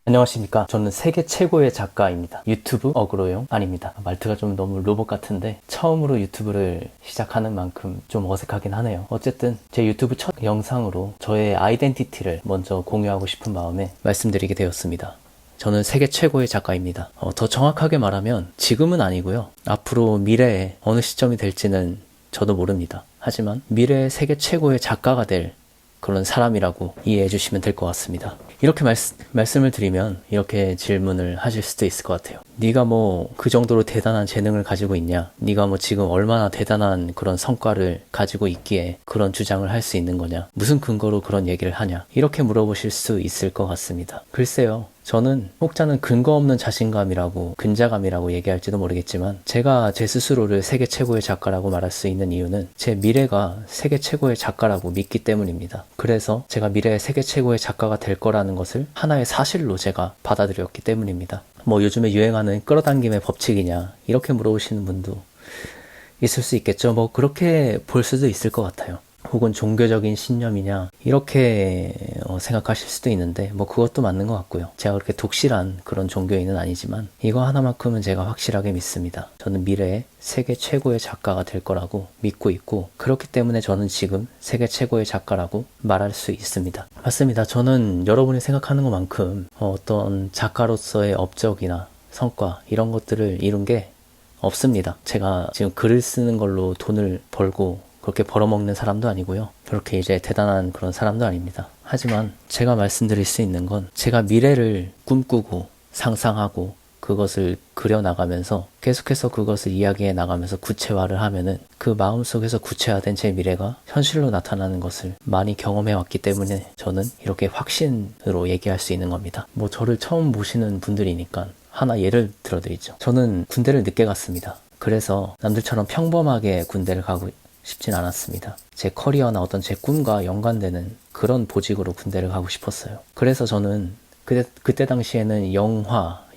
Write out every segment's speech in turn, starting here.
안녕하십니까. 저는 세계 최고의 작가입니다. 유튜브 어그로용 아닙니다. 말투가 좀 너무 로봇 같은데 처음으로 유튜브를 시작하는 만큼 좀 어색하긴 하네요. 어쨌든 제 유튜브 첫 영상으로 저의 아이덴티티를 먼저 공유하고 싶은 마음에 말씀드리게 되었습니다. 저는 세계 최고의 작가입니다. 더 정확하게 말하면 지금은 아니고요. 앞으로 미래에 어느 시점이 될지는 저도 모릅니다. 하지만 미래의 세계 최고의 작가가 될 그런 사람이라고 이해해 주시면 될 것 같습니다. 이렇게 말씀을 드리면 이렇게 질문을 하실 수도 있을 것 같아요. 네가 뭐 그 정도로 대단한 재능을 가지고 있냐? 네가 뭐 지금 얼마나 대단한 그런 성과를 가지고 있기에 그런 주장을 할 수 있는 거냐? 무슨 근거로 그런 얘기를 하냐? 이렇게 물어보실 수 있을 것 같습니다. 글쎄요. 저는 혹자는 근거 없는 자신감이라고 근자감이라고 얘기할지도 모르겠지만 제가 제 스스로를 세계 최고의 작가라고 말할 수 있는 이유는 제 미래가 세계 최고의 작가라고 믿기 때문입니다. 그래서 제가 미래의 세계 최고의 작가가 될 거라는 것을 하나의 사실로 제가 받아들였기 때문입니다. 뭐 요즘에 유행하는 끌어당김의 법칙이냐 이렇게 물어보시는 분도 있을 수 있겠죠. 뭐 그렇게 볼 수도 있을 것 같아요. 혹은 종교적인 신념이냐 이렇게 생각하실 수도 있는데 뭐 그것도 맞는 것 같고요. 제가 그렇게 독실한 그런 종교인은 아니지만 이거 하나만큼은 제가 확실하게 믿습니다. 저는 미래에 세계 최고의 작가가 될 거라고 믿고 있고 그렇기 때문에 저는 지금 세계 최고의 작가라고 말할 수 있습니다. 맞습니다. 저는 여러분이 생각하는 것만큼 어떤 작가로서의 업적이나 성과 이런 것들을 이룬 게 없습니다. 제가 지금 글을 쓰는 걸로 돈을 벌고 그렇게 벌어먹는 사람도 아니고요. 그렇게 이제 대단한 그런 사람도 아닙니다. 하지만 제가 말씀드릴 수 있는 건 제가 미래를 꿈꾸고 상상하고 그것을 그려나가면서 계속해서 그것을 이야기해 나가면서 구체화를 하면은 그 마음속에서 구체화된 제 미래가 현실로 나타나는 것을 많이 경험해 왔기 때문에 저는 이렇게 확신으로 얘기할 수 있는 겁니다. 뭐 저를 처음 보시는 분들이니까 하나 예를 들어드리죠. 저는 군대를 늦게 갔습니다. 그래서 남들처럼 평범하게 군대를 가고 싶진 않았습니다. 제 커리어나 어떤 제 꿈과 연관되는 그런 보직으로 군대를 가고 싶었어요. 그래서 저는 그때 당시에는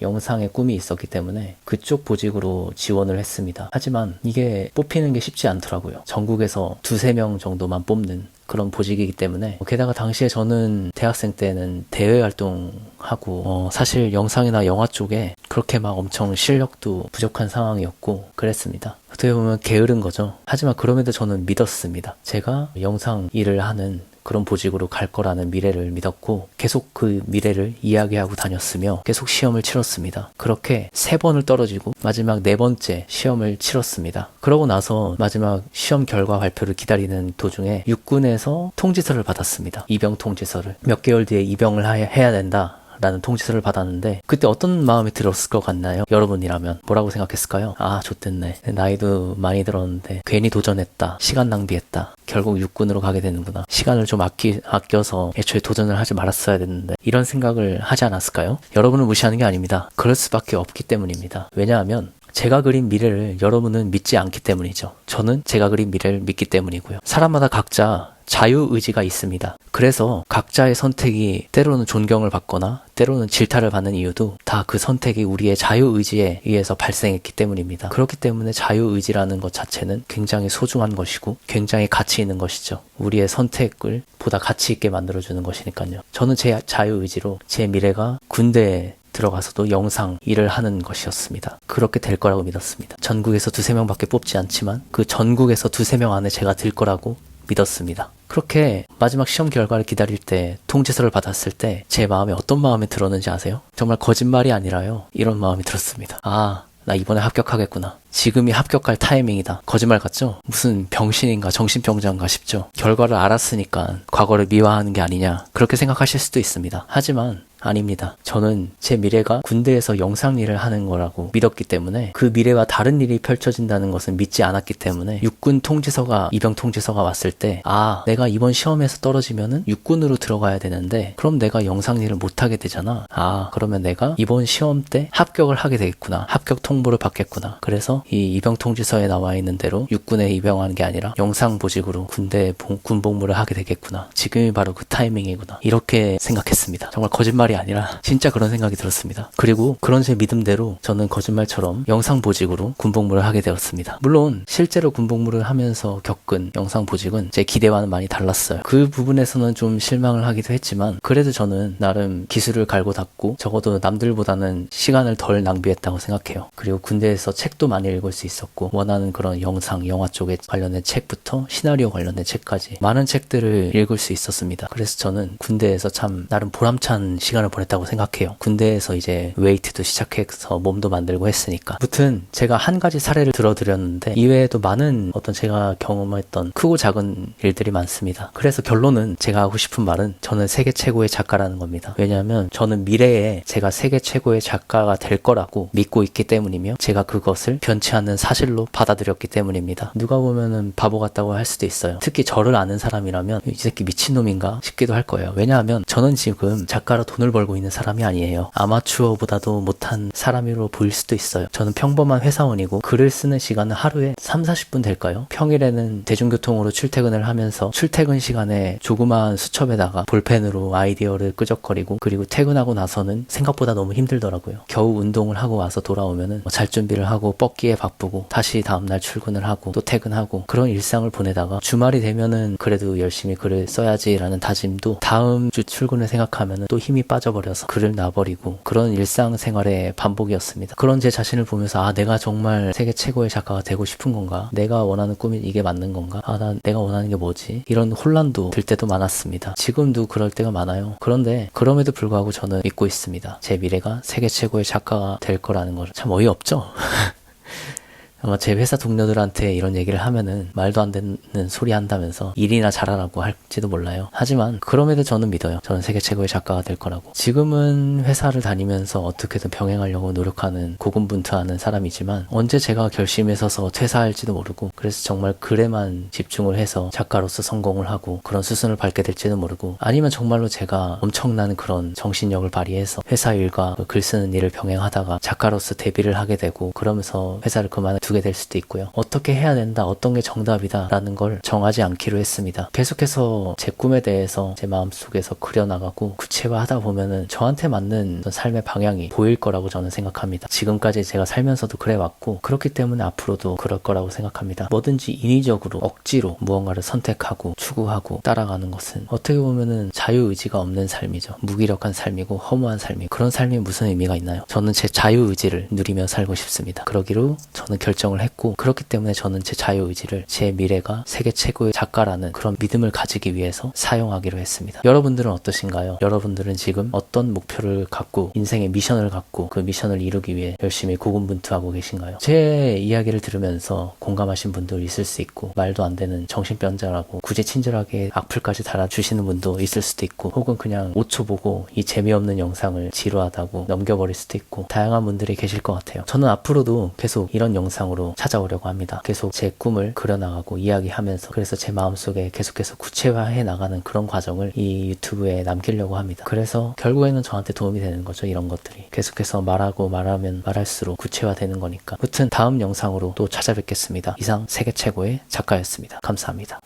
영상의 꿈이 있었기 때문에 그쪽 보직으로 지원을 했습니다. 하지만 이게 뽑히는 게 쉽지 않더라고요. 전국에서 2-3명 정도만 뽑는 그런 보직이기 때문에 게다가 당시에 저는 대학생 때는 대외 활동하고 사실 영상이나 영화 쪽에 그렇게 막 엄청 실력도 부족한 상황이었고 그랬습니다. 어떻게 보면 게으른 거죠. 하지만 그럼에도 저는 믿었습니다. 제가 영상 일을 하는 그런 보직으로 갈 거라는 미래를 믿었고 계속 그 미래를 이야기하고 다녔으며 계속 시험을 치렀습니다. 그렇게 3번을 떨어지고 마지막 4번째 시험을 치렀습니다. 그러고 나서 마지막 시험 결과 발표를 기다리는 도중에 육군에서 통지서를 받았습니다. 입영 통지서를. 몇 개월 뒤에 입영을 해야 된다 라는 통지서를 받았는데 그때 어떤 마음이 들었을 것 같나요? 여러분이라면 뭐라고 생각했을까요? 아 좋댔네. 나이도 많이 들었는데 괜히 도전했다. 시간 낭비했다. 결국 육군으로 가게 되는구나. 시간을 좀 아껴서 애초에 도전을 하지 말았어야 됐는데 이런 생각을 하지 않았을까요? 여러분을 무시하는 게 아닙니다. 그럴 수밖에 없기 때문입니다. 왜냐하면 제가 그린 미래를 여러분은 믿지 않기 때문이죠. 저는 제가 그린 미래를 믿기 때문이고요. 사람마다 각자 자유의지가 있습니다. 그래서 각자의 선택이 때로는 존경을 받거나 때로는 질타를 받는 이유도 다 그 선택이 우리의 자유의지에 의해서 발생했기 때문입니다. 그렇기 때문에 자유의지라는 것 자체는 굉장히 소중한 것이고 굉장히 가치 있는 것이죠. 우리의 선택을 보다 가치 있게 만들어주는 것이니까요. 저는 제 자유의지로 제 미래가 군대에 들어가서도 영상 일을 하는 것이었습니다. 그렇게 될 거라고 믿었습니다. 전국에서 2-3명밖에 뽑지 않지만 그 전국에서 2-3명 안에 제가 들 거라고 믿었습니다. 그렇게 마지막 시험 결과를 기다릴 때 통지서를 받았을 때 제 마음에 어떤 마음이 들었는지 아세요? 정말 거짓말이 아니라요. 이런 마음이 들었습니다. 아, 나 이번에 합격하겠구나. 지금이 합격할 타이밍이다. 거짓말 같죠? 무슨 병신인가 정신병자인가 싶죠. 결과를 알았으니까 과거를 미화하는 게 아니냐 그렇게 생각하실 수도 있습니다. 하지만 아닙니다. 저는 제 미래가 군대에서 영상 일을 하는 거라고 믿었기 때문에 그 미래와 다른 일이 펼쳐진다는 것은 믿지 않았기 때문에 육군 통지서가 입영 통지서가 왔을 때 아, 내가 이번 시험에서 떨어지면은 육군으로 들어가야 되는데 그럼 내가 영상 일을 못 하게 되잖아. 아, 그러면 내가 이번 시험 때 합격을 하게 되겠구나. 합격 통보를 받겠구나. 그래서 이 입영 통지서에 나와 있는 대로 육군에 입영하는 게 아니라 영상 보직으로 군대에 군복무를 하게 되겠구나. 지금이 바로 그 타이밍이구나. 이렇게 생각했습니다. 정말 거짓말이 거짓말이 아니라 진짜 그런 생각이 들었습니다. 그리고 그런 제 믿음대로 저는 거짓말처럼 영상 보직으로 군복무를 하게 되었습니다. 물론 실제로 군복무를 하면서 겪은 영상 보직은 제 기대와는 많이 달랐어요. 그 부분에서는 좀 실망을 하기도 했지만 그래도 저는 나름 기술을 갈고 닦고 적어도 남들보다는 시간을 덜 낭비했다고 생각해요. 그리고 군대에서 책도 많이 읽을 수 있었고 원하는 그런 영상, 영화 쪽에 관련된 책부터 시나리오 관련된 책까지 많은 책들을 읽을 수 있었습니다. 그래서 저는 군대에서 참 나름 보람찬 시간을 보냈다고 생각해요. 군대에서 이제 웨이트도 시작해서 몸도 만들고 했으니까. 아무튼 제가 한 가지 사례를 들어드렸는데 이외에도 많은 어떤 제가 경험했던 크고 작은 일들이 많습니다. 그래서 결론은 제가 하고 싶은 말은 저는 세계 최고의 작가라는 겁니다. 왜냐하면 저는 미래에 제가 세계 최고의 작가가 될 거라고 믿고 있기 때문이며 제가 그것을 변치 않는 사실로 받아들였기 때문입니다. 누가 보면은 바보 같다고 할 수도 있어요. 특히 저를 아는 사람이라면 이 새끼 미친놈인가 싶기도 할 거예요. 왜냐하면 저는 지금 작가로 돈을 벌고 있는 사람이 아니에요. 아마추어보다도 못한 사람으로 보일 수도 있어요. 저는 평범한 회사원이고 글을 쓰는 시간은 하루에 30-40분 될까요? 평일에는 대중교통으로 출퇴근을 하면서 출퇴근 시간에 조그마한 수첩에다가 볼펜으로 아이디어를 끄적거리고 그리고 퇴근하고 나서는 생각보다 너무 힘들더라고요. 겨우 운동을 하고 와서 돌아오면은 잘 준비를 하고 뻗기에 바쁘고 다시 다음날 출근을 하고 또 퇴근하고 그런 일상을 보내다가 주말이 되면은 그래도 열심히 글을 써야지라는 다짐도 다음 주 출근을 생각하면은 또 힘이 빠져버려서 글을 놔버리고 그런 일상생활의 반복이었습니다. 그런 제 자신을 보면서 아 내가 정말 세계 최고의 작가가 되고 싶은 건가? 내가 원하는 꿈이 이게 맞는 건가? 내가 원하는 게 뭐지? 이런 혼란도 들 때도 많았습니다. 지금도 그럴 때가 많아요. 그런데 그럼에도 불구하고 저는 믿고 있습니다. 제 미래가 세계 최고의 작가가 될 거라는 걸. 참 어이없죠? 아마 제 회사 동료들한테 이런 얘기를 하면은 말도 안 되는 소리 한다면서 일이나 잘하라고 할지도 몰라요. 하지만 그럼에도 저는 믿어요. 저는 세계 최고의 작가가 될 거라고. 지금은 회사를 다니면서 어떻게든 병행하려고 노력하는 고군분투하는 사람이지만 언제 제가 결심에 서서 퇴사할지도 모르고 그래서 정말 글에만 집중을 해서 작가로서 성공을 하고 그런 수순을 밟게 될지도 모르고 아니면 정말로 제가 엄청난 그런 정신력을 발휘해서 회사 일과 글 쓰는 일을 병행하다가 작가로서 데뷔를 하게 되고 그러면서 회사를 두게 될 수도 있고요. 어떻게 해야 된다, 어떤 게 정답이다 라는 걸 정하지 않기로 했습니다. 계속해서 제 꿈에 대해서 제 마음속에서 그려나가고 구체화하다 보면은 저한테 맞는 삶의 방향이 보일 거라고 저는 생각합니다. 지금까지 제가 살면서도 그래왔고 그렇기 때문에 앞으로도 그럴 거라고 생각합니다. 뭐든지 인위적으로 억지로 무언가를 선택하고 추구하고 따라가는 것은 어떻게 보면은 자유의지가 없는 삶이죠. 무기력한 삶이고 허무한 삶이고 그런 삶이 무슨 의미가 있나요? 저는 제 자유의지를 누리며 살고 싶습니다. 그러기로 저는 결정을 했고 그렇기 때문에 저는 제 자유의지를 제 미래가 세계 최고의 작가라는 그런 믿음을 가지기 위해서 사용하기로 했습니다. 여러분들은 어떠신가요? 여러분들은 지금 어떤 목표를 갖고 인생의 미션을 갖고 그 미션을 이루기 위해 열심히 고군분투하고 계신가요? 제 이야기를 들으면서 공감하신 분도 있을 수 있고 말도 안 되는 정신병자라고 굳이 친절하게 악플까지 달아주시는 분도 있을 수도 있고 혹은 그냥 5초 보고 이 재미없는 영상을 지루하다고 넘겨버릴 수도 있고 다양한 분들이 계실 것 같아요. 저는 앞으로도 계속 이런 영상으로 찾아오려고 합니다. 계속 제 꿈을 그려나가고 이야기하면서 그래서 제 마음속에 계속해서 구체화해 나가는 그런 과정을 이 유튜브에 남기려고 합니다. 그래서 결국에는 저한테 도움이 되는 거죠. 이런 것들이 계속해서 말하면 말할수록 구체화되는 거니까. 아무튼 다음 영상으로 또 찾아뵙겠습니다. 이상 세계 최고의 작가였습니다. 감사합니다.